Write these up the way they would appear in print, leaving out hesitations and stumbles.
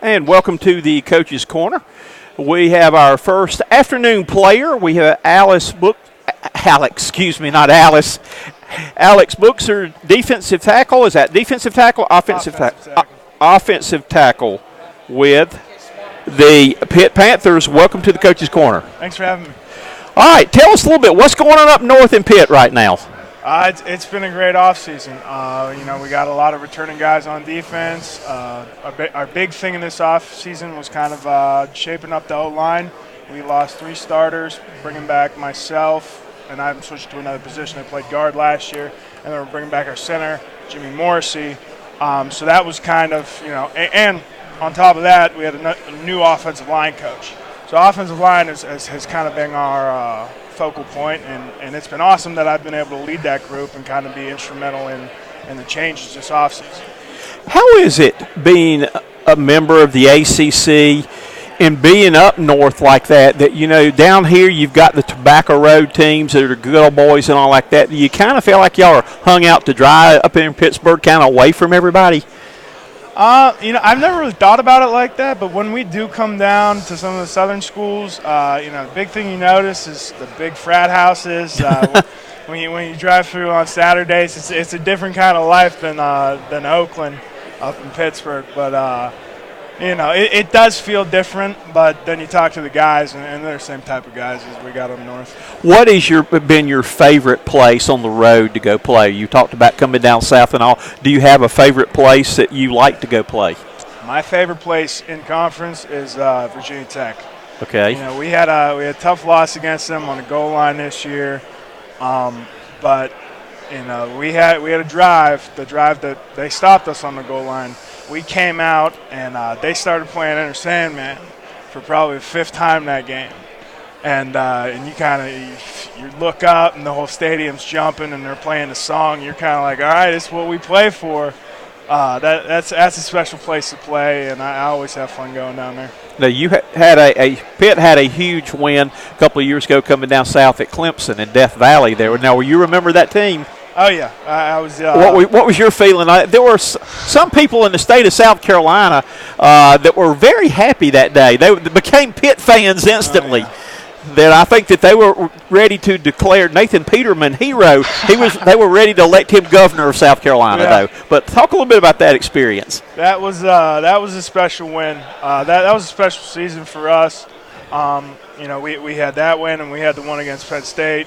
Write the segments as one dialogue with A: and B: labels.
A: And welcome to the Coach's Corner. We have our first afternoon player. We have Alex Bookser, defensive tackle. Is that defensive tackle? Offensive tackle. Offensive tackle with the Pitt Panthers. Welcome to the Coach's Corner.
B: Thanks for having me.
A: All right, tell us a little bit. What's going on up north in Pitt right now?
B: It's been a great offseason. We got a lot of returning guys on defense. Our big thing in this offseason was kind of shaping up the O-line. We lost 3 starters, bringing back myself, and I'm switched to another position. I played guard last year, and then we're bringing back our center, Jimmy Morrissey. So that was kind of, and on top of that, we had a new offensive line coach. So offensive line has kind of been our focal point, and it's been awesome that I've been able to lead that group and kind of be instrumental in the changes this offseason.
A: How is it being a member of the ACC and being up north like that, down here you've got the Tobacco Road teams that are good old boys and all like that. Do you kind of feel like y'all are hung out to dry up in Pittsburgh, kind of away from everybody?
B: I've never really thought about it like that, but when we do come down to some of the southern schools, the big thing you notice is the big frat houses. when you drive through on Saturdays, it's a different kind of life than Oakland up in Pittsburgh. But it does feel different. But then you talk to the guys, and they're the same type of guys as we got up north.
A: What has been your favorite place on the road to go play? You talked about coming down south and all. Do you have a favorite place that you like to go play?
B: My favorite place in conference is Virginia Tech.
A: Okay.
B: We had a tough loss against them on the goal line this year, but we had a drive. The drive that they stopped us on the goal line. We came out and they started playing Enter Sandman for probably the 5th time that game, and you look up and the whole stadium's jumping and they're playing the song. You're kind of like, all right, it's what we play for. That's a special place to play, and I always have fun going down there.
A: Now you Pitt had a huge win a couple of years ago coming down south at Clemson in Death Valley. There. Now, you remember that team?
B: Oh yeah, I was.
A: What was your feeling? There were some people in the state of South Carolina that were very happy that day. They became Pitt fans instantly.
B: Oh, yeah.
A: That I think that they were ready to declare Nathan Peterman hero. They were ready to elect him governor of South Carolina, though. But talk a little bit about that experience.
B: That was a special win. That was a special season for us. We had that win, and we had the one against Penn State,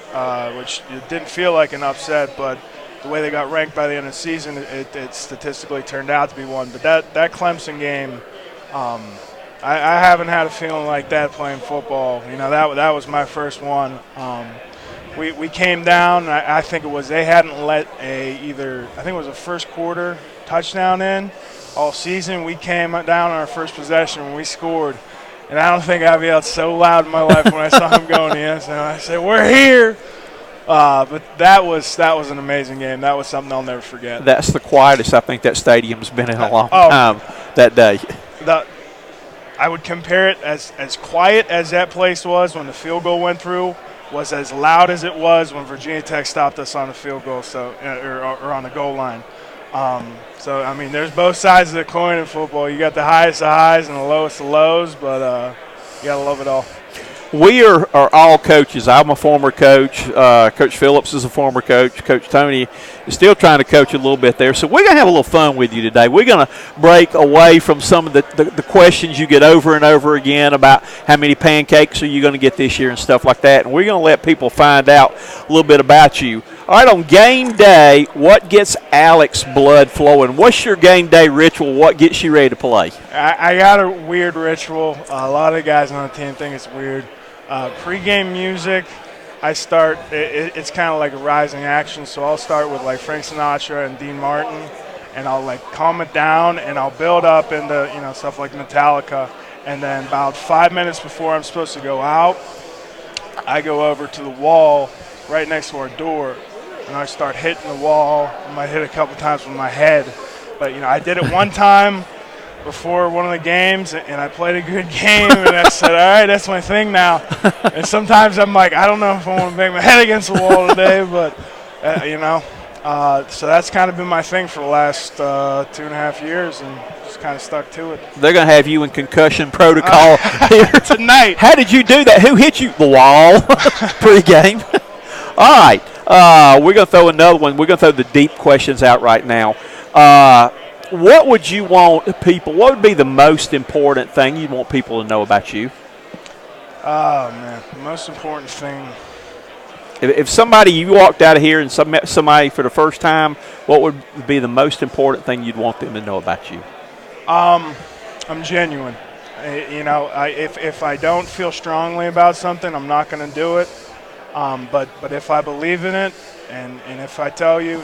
B: which it didn't feel like an upset, but the way they got ranked by the end of the season, it statistically turned out to be one. But that Clemson game, I haven't had a feeling like that playing football. That was my first one. We came down. I think it was they hadn't let I think it was a first quarter touchdown in all season. We came down on our first possession when we scored. And I don't think I've yelled so loud in my life when I saw him go in the end zone. I said, "We're here!" But that was an amazing game. That was something I'll never forget.
A: That's the quietest I think that stadium's been in a long time that day.
B: I would compare it as quiet as that place was when the field goal went through was as loud as it was when Virginia Tech stopped us on the field goal, or on the goal line. There's both sides of the coin in football. You got the highest of highs and the lowest of lows, but you got to love it all.
A: We are all coaches. I'm a former coach. Coach Phillips is a former coach. Coach Tony is still trying to coach a little bit there. So we're going to have a little fun with you today. We're going to break away from some of the questions you get over and over again about how many pancakes are you going to get this year and stuff like that. And we're going to let people find out a little bit about you. All right, on game day, what gets Alex's blood flowing? What's your game day ritual? What gets you ready to play?
B: I got a weird ritual. A lot of the guys on the team think it's weird. Pre-game music, I start. It's kind of like a rising action, so I'll start with like Frank Sinatra and Dean Martin, and I'll like calm it down, and I'll build up into stuff like Metallica, and then about 5 minutes before I'm supposed to go out, I go over to the wall right next to our door, and I start hitting the wall. I might hit a couple times with my head, but I did it one time before one of the games, and I played a good game, and I said, all right, that's my thing now. And sometimes I'm like, I don't know if I want to bang my head against the wall today, but So that's kind of been my thing for the last 2.5 years, and just kind of stuck to it.
A: They're going to have you in concussion protocol here
B: tonight.
A: How did you do that? Who hit you? The wall pre-game. All right. We're going to throw another one. We're going to throw the deep questions out right now. What would you want people – what would be the most important thing you'd want people to know about you?
B: Oh, man, the most important thing.
A: If somebody – you walked out of here and met somebody for the first time, what would be the most important thing you'd want them to know about you?
B: I'm genuine. If I don't feel strongly about something, I'm not going to do it. But if I believe in it, and if I tell you,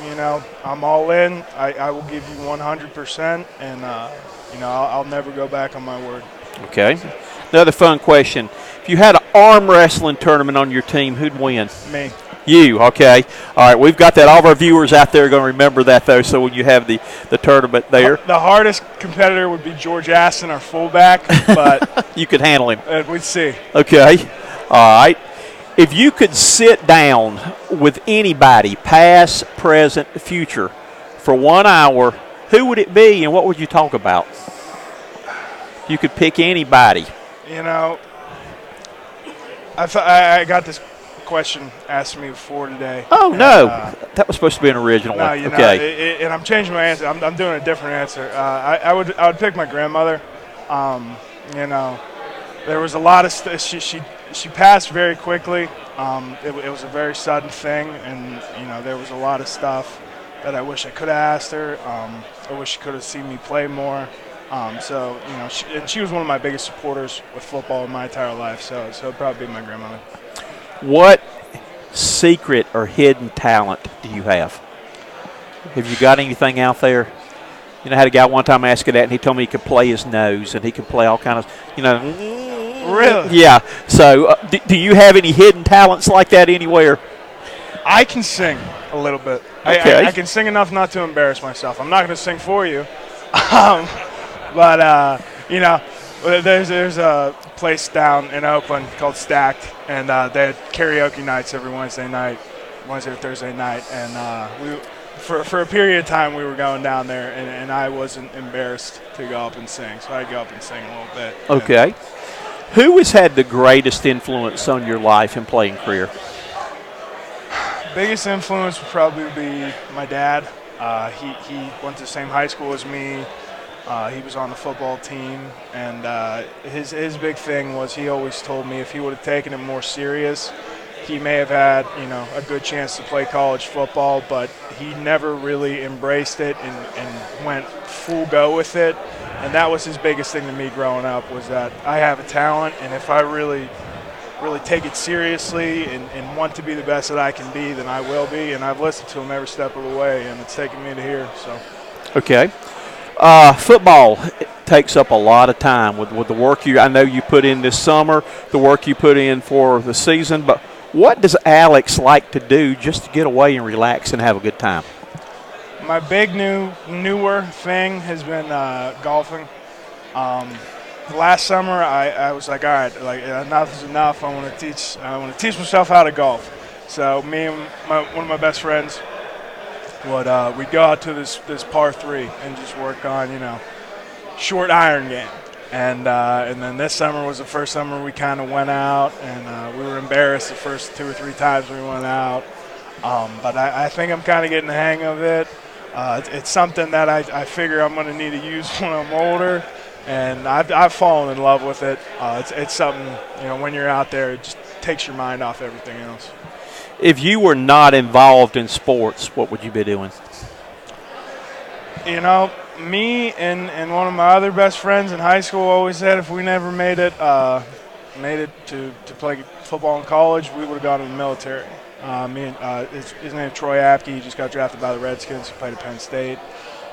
B: I'm all in, I will give you 100%, and I'll never go back on my word.
A: Okay. Another fun question: if you had an arm wrestling tournament on your team, who'd win?
B: Me.
A: You. Okay. All right. We've got that. All of our viewers out there are going to remember that, though. So when you have the tournament there,
B: the hardest competitor would be George Aston, our fullback, but
A: you could handle him.
B: We'd see.
A: Okay. All right. If you could sit down with anybody, past, present, future, for 1 hour, who would it be and what would you talk about? You could pick anybody.
B: I got this question asked me before today.
A: Oh, no. That was supposed to be an original one.
B: Okay. And I'm changing my answer. I'm doing a different answer. I would pick my grandmother. There was a lot of she passed very quickly. It was a very sudden thing, and there was a lot of stuff that I wish I could have asked her. I wish she could have seen me play more. She was one of my biggest supporters with football in my entire life. So it'd probably be my grandmother.
A: What secret or hidden talent do you have? Have you got anything out there? I had a guy one time ask me that, and he told me he could play his nose, and he could play all kind of,
B: Really?
A: Yeah. So do you have any hidden talents like that anywhere?
B: I can sing a little bit.
A: Okay.
B: I can sing enough not to embarrass myself. I'm not going to sing for you. But there's a place down in Oakland called Stacked, and they had karaoke nights every Wednesday or Thursday night, and for a period of time we were going down there, and I wasn't embarrassed to go up and sing, so I'd go up and sing a little bit.
A: Okay. Who has had the greatest influence on your life and playing career?
B: Biggest influence would probably be my dad. He went to the same high school as me. He was on the football team, and his big thing was he always told me if he would have taken it more serious, he may have had a good chance to play college football, but he never really embraced it and went full go with it. And that was his biggest thing to me growing up, was that I have a talent, and if I really take it seriously and want to be the best that I can be, then I will be. And I've listened to him every step of the way, and it's taken me to here. So.
A: Okay. Football takes up a lot of time with the work I know you put in this summer, the work you put in for the season. But what does Alex like to do just to get away and relax and have a good time?
B: My big newer thing has been golfing. Last summer, I was like, all right, enough is enough. I want to teach myself how to golf. So me and one of my best friends we'd go out to this par 3 and just work on short iron game. And then this summer was the first summer we kind of went out, and we were embarrassed the first 2 or 3 times we went out. But I think I'm kind of getting the hang of it. It's something that I figure I'm going to need to use when I'm older, and I've fallen in love with it. It's something, when you're out there, it just takes your mind off everything else.
A: If you were not involved in sports, what would you be doing?
B: Me and one of my other best friends in high school always said if we never made it to play football in college, we would have gone to the military. His name is Troy Apke. He just got drafted by the Redskins. He played at Penn State.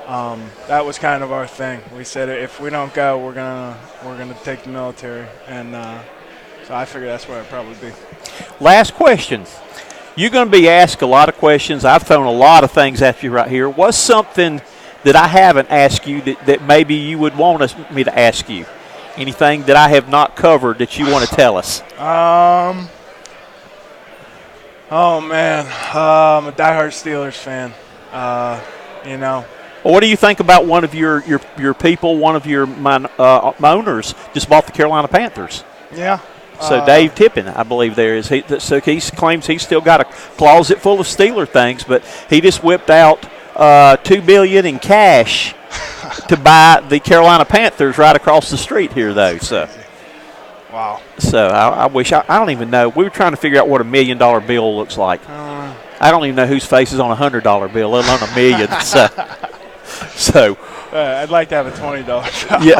B: That was kind of our thing. We said if we don't go, we're gonna take the military, and so I figured that's where I'd probably be.
A: Last question. You're going to be asked a lot of questions. I've thrown a lot of things at you right here. What's something that I haven't asked you that maybe you would want me to ask you? Anything that I have not covered that you want to tell us?
B: Oh, man. I'm a diehard Steelers fan. You know.
A: Well, what do you think about one of your people, one of your owners, just bought the Carolina Panthers?
B: Yeah.
A: So Dave Tippin, I believe there is. So he claims he's still got a closet full of Steeler things, but he just whipped out $2 billion in cash to buy the Carolina Panthers right across the street here, though. So,
B: wow.
A: So I wish I don't even know. We were trying to figure out what $1 million bill looks like. I don't even know whose face is on $100 bill, let alone $1 million. So
B: I'd like to have a $20 bill.
A: Yeah,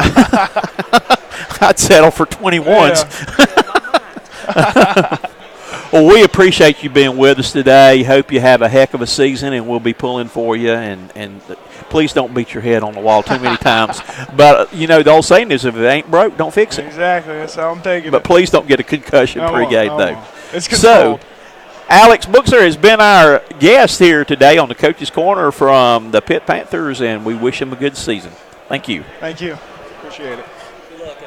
A: I'd settle for 21s.
B: Yeah.
A: Well, we appreciate you being with us today. Hope you have a heck of a season, and we'll be pulling for you. And please don't beat your head on the wall too many times. But, you know, the old saying is if it ain't broke, don't fix it.
B: Exactly. That's how I'm taking
A: But
B: it.
A: please don't get a concussion pregame, though.
B: It's controlled.
A: So, Alex Buchser has been our guest here today on the Coach's Corner from the Pitt Panthers, and we wish him a good season. Thank you.
B: Thank you. Appreciate it.
C: Good luck,